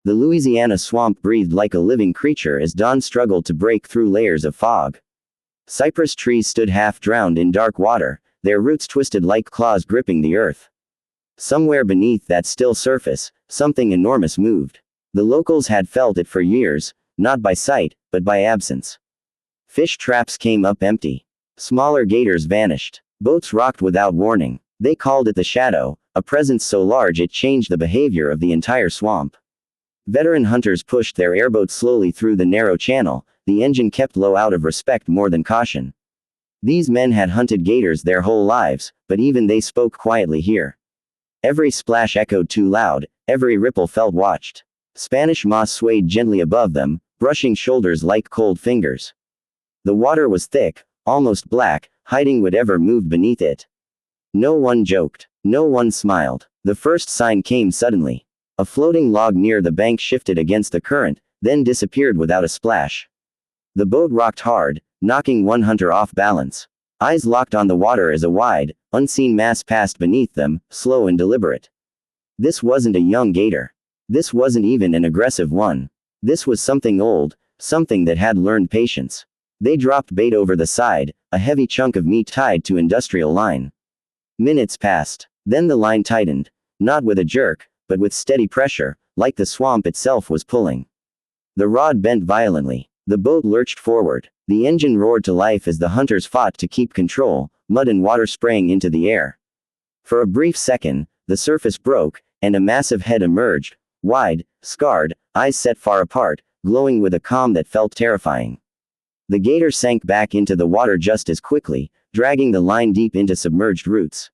The Louisiana swamp breathed like a living creature as dawn struggled to break through layers of fog. Cypress trees stood half drowned in dark water, their roots twisted like claws gripping the earth. Somewhere beneath that still surface, something enormous moved. The locals had felt it for years, not by sight, but by absence. Fish traps came up empty. Smaller gators vanished. Boats rocked without warning. They called it the shadow, a presence so large it changed the behavior of the entire swamp. Veteran hunters pushed their airboats slowly through the narrow channel, the engine kept low out of respect more than caution. These men had hunted gators their whole lives, but even they spoke quietly here. Every splash echoed too loud, every ripple felt watched. Spanish moss swayed gently above them, brushing shoulders like cold fingers. The water was thick, almost black, hiding whatever moved beneath it. No one joked. No one smiled. The first sign came suddenly. A floating log near the bank shifted against the current, then disappeared without a splash. The boat rocked hard, knocking one hunter off balance. Eyes locked on the water as a wide, unseen mass passed beneath them, slow and deliberate. This wasn't a young gator. This wasn't even an aggressive one. This was something old, something that had learned patience. They dropped bait over the side, a heavy chunk of meat tied to industrial line. Minutes passed. Then the line tightened. Not with a jerk, but with steady pressure, like the swamp itself was pulling. The rod bent violently. The boat lurched forward. The engine roared to life as the hunters fought to keep control, mud and water spraying into the air. For a brief second, the surface broke, and a massive head emerged, wide, scarred, eyes set far apart, glowing with a calm that felt terrifying. The gator sank back into the water just as quickly, dragging the line deep into submerged roots.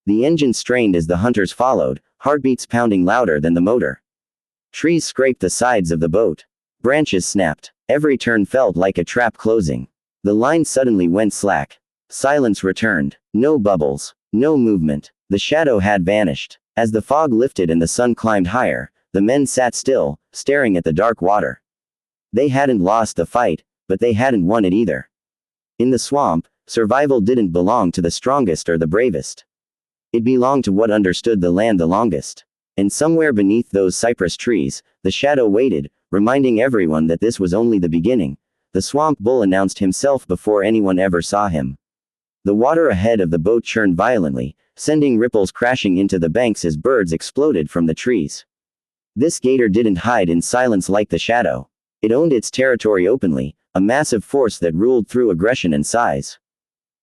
The engine strained as the hunters followed, heartbeats pounding louder than the motor. Trees scraped the sides of the boat. Branches snapped. Every turn felt like a trap closing. The line suddenly went slack. Silence returned. No bubbles. No movement. The shadow had vanished. As the fog lifted and the sun climbed higher, the men sat still, staring at the dark water. They hadn't lost the fight, but they hadn't won it either. In the swamp, survival didn't belong to the strongest or the bravest. It belonged to what understood the land the longest. And somewhere beneath those cypress trees, the shadow waited, reminding everyone that this was only the beginning. The swamp bull announced himself before anyone ever saw him. The water ahead of the boat churned violently, sending ripples crashing into the banks as birds exploded from the trees. This gator didn't hide in silence like the shadow. It owned its territory openly, a massive force that ruled through aggression and size.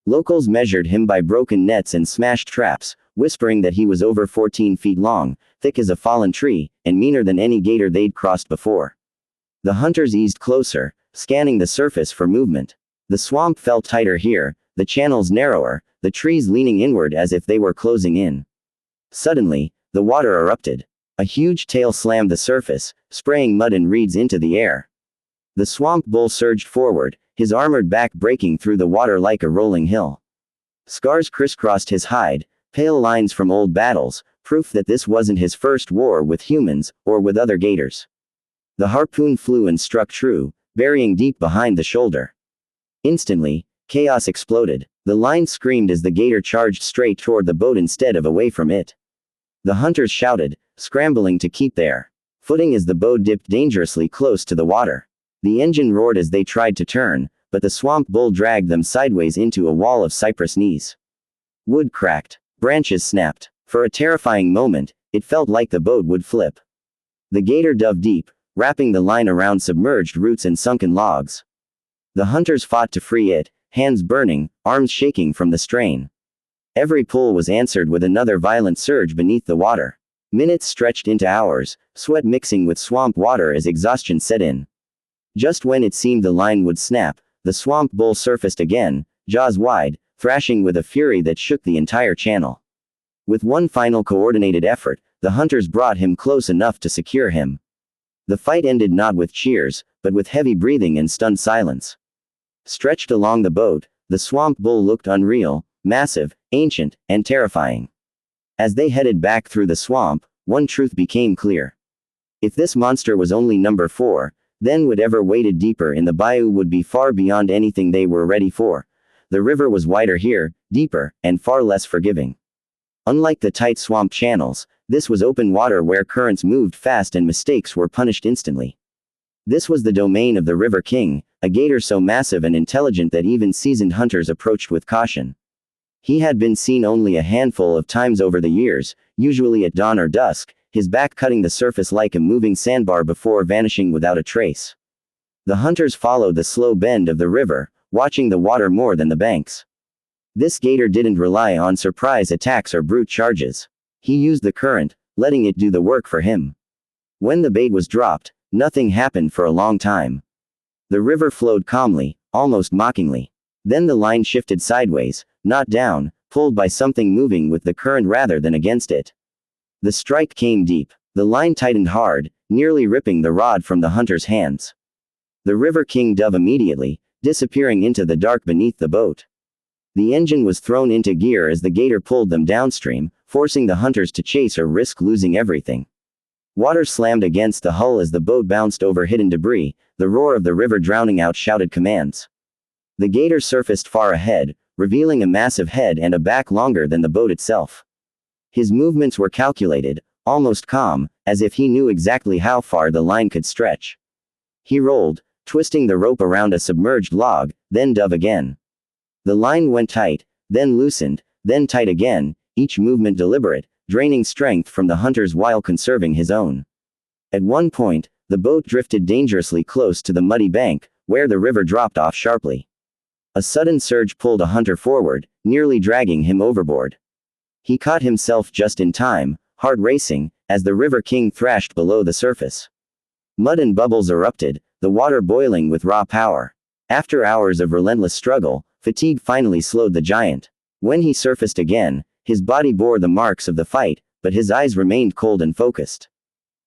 Locals measured him by broken nets and smashed traps, whispering that he was over 14 feet long, thick as a fallen tree, and meaner than any gator they'd crossed before. The hunters eased closer, scanning the surface for movement. The swamp felt tighter here, the channels narrower, the trees leaning inward as if they were closing in. Suddenly, the water erupted. A huge tail slammed the surface, spraying mud and reeds into the air. The swamp bull surged forward, his armored back breaking through the water like a rolling hill. Scars crisscrossed his hide, pale lines from old battles, proof that this wasn't his first war with humans, or with other gators. The harpoon flew and struck true, burying deep behind the shoulder. Instantly, chaos exploded. The line screamed as the gator charged straight toward the boat instead of away from it. The hunters shouted, scrambling to keep their footing as the boat dipped dangerously close to the water. The engine roared as they tried to turn, but the swamp bull dragged them sideways into a wall of cypress knees. Wood cracked. Branches snapped. For a terrifying moment, it felt like the boat would flip. The gator dove deep, wrapping the line around submerged roots and sunken logs. The hunters fought to free it, hands burning, arms shaking from the strain. Every pull was answered with another violent surge beneath the water. Minutes stretched into hours, sweat mixing with swamp water as exhaustion set in. Just when it seemed the line would snap, the swamp bull surfaced again, jaws wide, thrashing with a fury that shook the entire channel. With one final coordinated effort, the hunters brought him close enough to secure him. The fight ended not with cheers, but with heavy breathing and stunned silence. Stretched along the boat, the swamp bull looked unreal, massive, ancient, and terrifying. As they headed back through the swamp, one truth became clear. If this monster was only number 4, then whatever waited deeper in the bayou would be far beyond anything they were ready for. The river was wider here, deeper, and far less forgiving. Unlike the tight swamp channels, This was open water where currents moved fast and mistakes were punished instantly. This was the domain of the River King, a gator so massive and intelligent that even seasoned hunters approached with caution. He had been seen only a handful of times over the years, usually at dawn or dusk, his back cutting the surface like a moving sandbar before vanishing without a trace. The hunters followed the slow bend of the river, watching the water more than the banks. This gator didn't rely on surprise attacks or brute charges. He used the current, letting it do the work for him. When the bait was dropped, nothing happened for a long time. The river flowed calmly, almost mockingly. Then the line shifted sideways, not down, pulled by something moving with the current rather than against it. The strike came deep. The line tightened hard, nearly ripping the rod from the hunter's hands. The River King dove immediately, disappearing into the dark beneath the boat. The engine was thrown into gear as the gator pulled them downstream, forcing the hunters to chase or risk losing everything. Water slammed against the hull as the boat bounced over hidden debris, the roar of the river drowning out shouted commands. The gator surfaced far ahead, revealing a massive head and a back longer than the boat itself. His movements were calculated, almost calm, as if he knew exactly how far the line could stretch. He rolled, twisting the rope around a submerged log, then dove again. The line went tight, then loosened, then tight again, each movement deliberate, draining strength from the hunters while conserving his own. At one point, the boat drifted dangerously close to the muddy bank, where the river dropped off sharply. A sudden surge pulled a hunter forward, nearly dragging him overboard. He caught himself just in time, heart racing, as the River King thrashed below the surface. Mud and bubbles erupted, the water boiling with raw power. After hours of relentless struggle, fatigue finally slowed the giant. When he surfaced again, his body bore the marks of the fight, but his eyes remained cold and focused.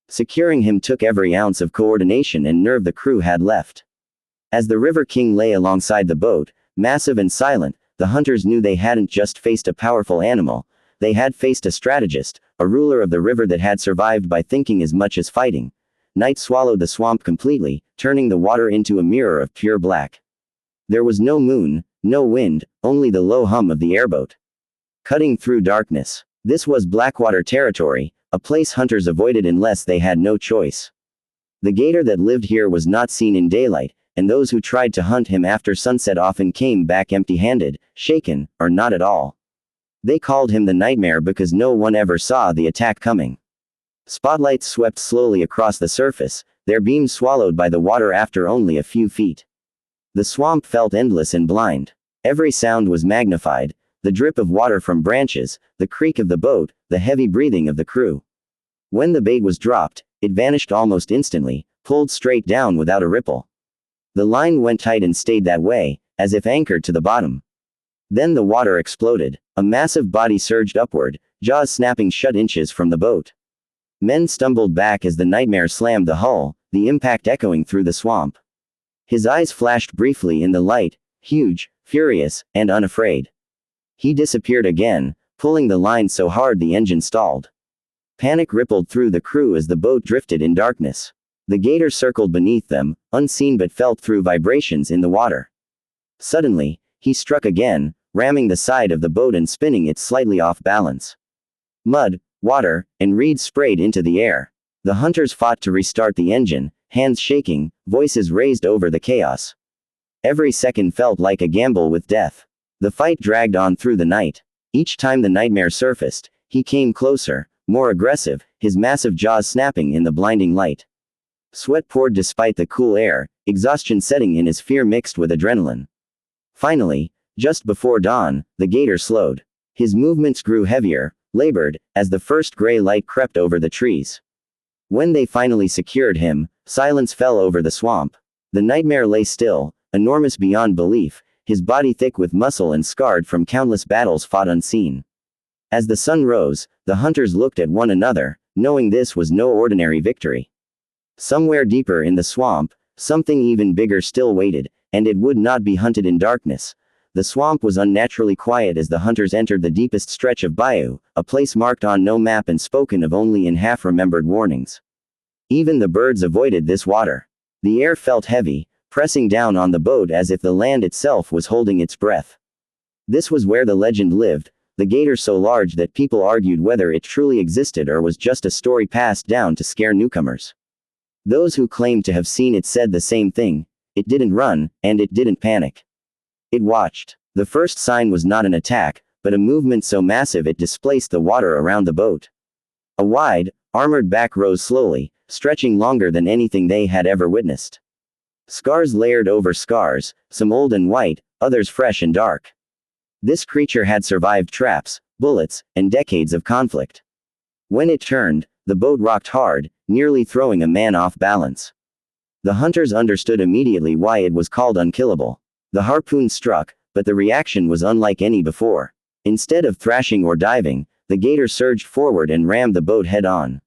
Securing him took every ounce of coordination and nerve the crew had left. As the River King lay alongside the boat, massive and silent, the hunters knew they hadn't just faced a powerful animal, they had faced a strategist, a ruler of the river that had survived by thinking as much as fighting. Night swallowed the swamp completely, turning the water into a mirror of pure black. There was no moon, no wind, only the low hum of the airboat. Cutting through darkness. This was Blackwater territory, a place hunters avoided unless they had no choice. The gator that lived here was not seen in daylight, and those who tried to hunt him after sunset often came back empty-handed, shaken, or not at all. They called him the Nightmare because no one ever saw the attack coming. Spotlights swept slowly across the surface, their beams swallowed by the water after only a few feet. The swamp felt endless and blind. Every sound was magnified, the drip of water from branches, the creak of the boat, the heavy breathing of the crew. When the bait was dropped, it vanished almost instantly, pulled straight down without a ripple. The line went tight and stayed that way, as if anchored to the bottom. Then the water exploded. A massive body surged upward, jaws snapping shut inches from the boat. Men stumbled back as the Nightmare slammed the hull, the impact echoing through the swamp. His eyes flashed briefly in the light, huge, furious, and unafraid. He disappeared again, pulling the line so hard the engine stalled. Panic rippled through the crew as the boat drifted in darkness. The gator circled beneath them, unseen but felt through vibrations in the water. Suddenly, he struck again, ramming the side of the boat and spinning it slightly off balance. Mud, water, and reeds sprayed into the air. The hunters fought to restart the engine, hands shaking, voices raised over the chaos. Every second felt like a gamble with death. The fight dragged on through the night. Each time the Nightmare surfaced, he came closer, more aggressive, his massive jaws snapping in the blinding light. Sweat poured despite the cool air, exhaustion setting in as fear mixed with adrenaline. Finally, just before dawn, the gator slowed. His movements grew heavier, labored, as the first gray light crept over the trees. When they finally secured him, silence fell over the swamp. The Nightmare lay still, enormous beyond belief, his body thick with muscle and scarred from countless battles fought unseen. As the sun rose, the hunters looked at one another, knowing this was no ordinary victory. Somewhere deeper in the swamp, something even bigger still waited, and it would not be hunted in darkness. The swamp was unnaturally quiet as the hunters entered the deepest stretch of Bayou, a place marked on no map and spoken of only in half-remembered warnings. Even the birds avoided this water. The air felt heavy, pressing down on the boat as if the land itself was holding its breath. This was where the legend lived, the gator so large that people argued whether it truly existed or was just a story passed down to scare newcomers. Those who claimed to have seen it said the same thing: it didn't run, and it didn't panic. It watched. The first sign was not an attack, but a movement so massive it displaced the water around the boat. A wide, armored back rose slowly, stretching longer than anything they had ever witnessed. Scars layered over scars, some old and white, others fresh and dark. This creature had survived traps, bullets, and decades of conflict. When it turned, the boat rocked hard, nearly throwing a man off balance. The hunters understood immediately why it was called unkillable. The harpoon struck, but the reaction was unlike any before. Instead of thrashing or diving, the gator surged forward and rammed the boat head-on.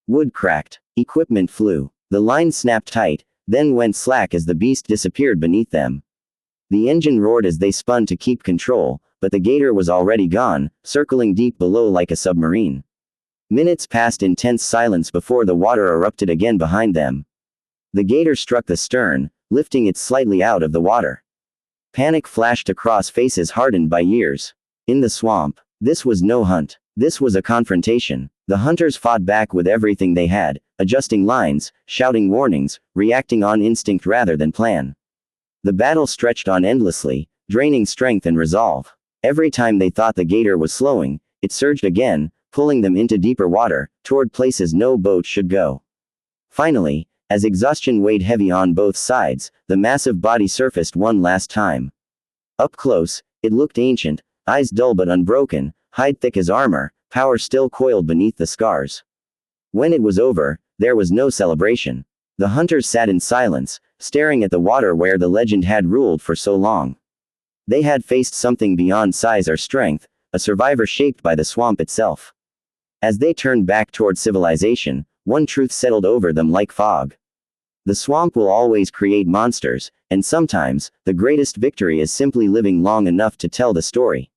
Wood cracked. Equipment flew. The line snapped tight, then went slack as the beast disappeared beneath them. The engine roared as they spun to keep control, but the gator was already gone, circling deep below like a submarine. Minutes passed in tense silence before the water erupted again behind them. The gator struck the stern, lifting it slightly out of the water. Panic flashed across faces hardened by years. In the swamp, this was no hunt. This was a confrontation. The hunters fought back with everything they had, adjusting lines, shouting warnings, reacting on instinct rather than plan. The battle stretched on endlessly, draining strength and resolve. Every time they thought the gator was slowing, it surged again, pulling them into deeper water, toward places no boat should go. Finally, as exhaustion weighed heavy on both sides, the massive body surfaced one last time. Up close, it looked ancient, eyes dull but unbroken, hide thick as armor, power still coiled beneath the scars. When it was over, there was no celebration. The hunters sat in silence, staring at the water where the legend had ruled for so long. They had faced something beyond size or strength, a survivor shaped by the swamp itself. As they turned back toward civilization, one truth settled over them like fog. The swamp will always create monsters, and sometimes, the greatest victory is simply living long enough to tell the story.